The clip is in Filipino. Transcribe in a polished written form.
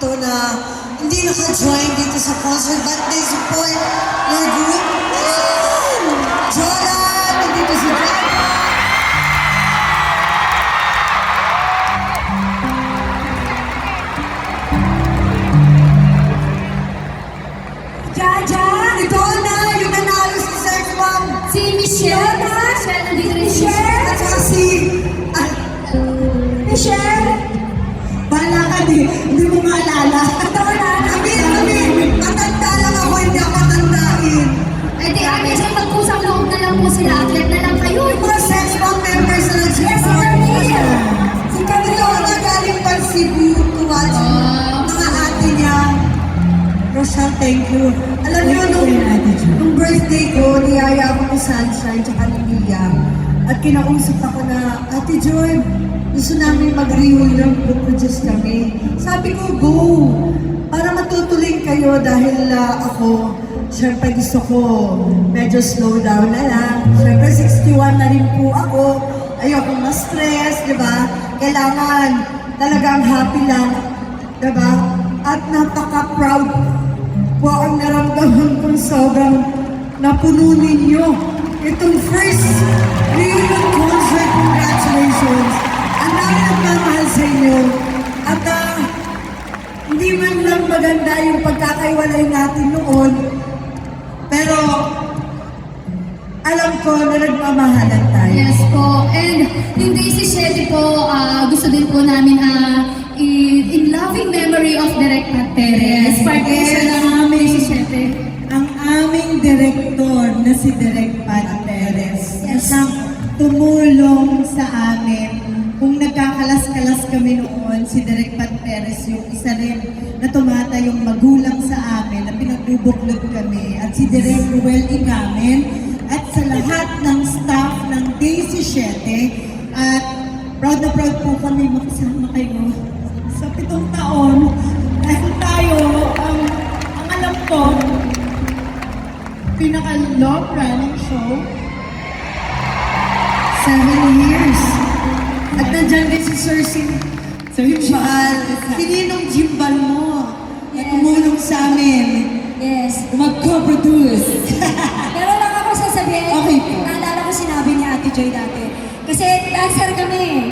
ito na hindi naka-join dito sa concert but they support your group. Jola, nandito si Jaja. Jaja, ito na yung nanalo sa Search Bomb. Si Michelle na. Michelle, nandito rin si Michelle. At saka si... Michelle. Bala ka hindi mo maalala. Amin, matanda lang ako, hindi ako matandain. Ay, di, Michelle, magkusang loob na lang po sila. Atlet na lang kayo. Yung mga Search Bomb members na Yes, si Camille. Si Camille na galing pa Cebu to watch mga ate niya. Rochelle, thank you. Alam niyo, nung birthday ko, niyaya ako ni Sunshine tsaka ni Mia. At kinausap ako na, Ate Joy, gusto namin mag-reunion, mag-produce kami. Sabi ko, go! Para matutuloy kayo dahil ako, syempre gusto ko medyo slow down na lang. Syempre 61 na rin po ako. Ayokong ma-stress, di ba? Kailangan talagang happy lang, di ba? At napaka-proud po ang naramdaman kong sobrang napuno ninyo. Itong first reunion concert, congratulations. Ang dami nagmamahal sa inyo. At hindi man lang maganda yung pagkakaiwalay natin noon, pero alam ko na nagmamahalan tayo. Yes po. And yung Daisy Shetty po, gusto din po namin in loving memory of Direk Pat Perez. Part siya ng Daisy Shetty. Ang aming direktor na si Direk Pat Perez. Yes. Na tumulong sa amin. Kung nagkakalas-kalas kami noon, si Direk Pat Perez yung isa rin na tumatayong magulang sa amin na pinagbubuklod kami. At si Direk Ruel Igamen at sa lahat ng staff ng Daisy Shetty. At proud na proud po kami makasama kayo sa 7 taon. Dahil tayo, ang alam ko, pinaka-long running show. 7 years. At nandyan din si Sir Jimbal. Sininong Jimbal mo? Na tumulong sa amin. Yes. Mag-co-produce. Pero lang ako sasabihin, Okay po. naalala ko sinabi ni Ate Joy dati. Kasi dancer kami.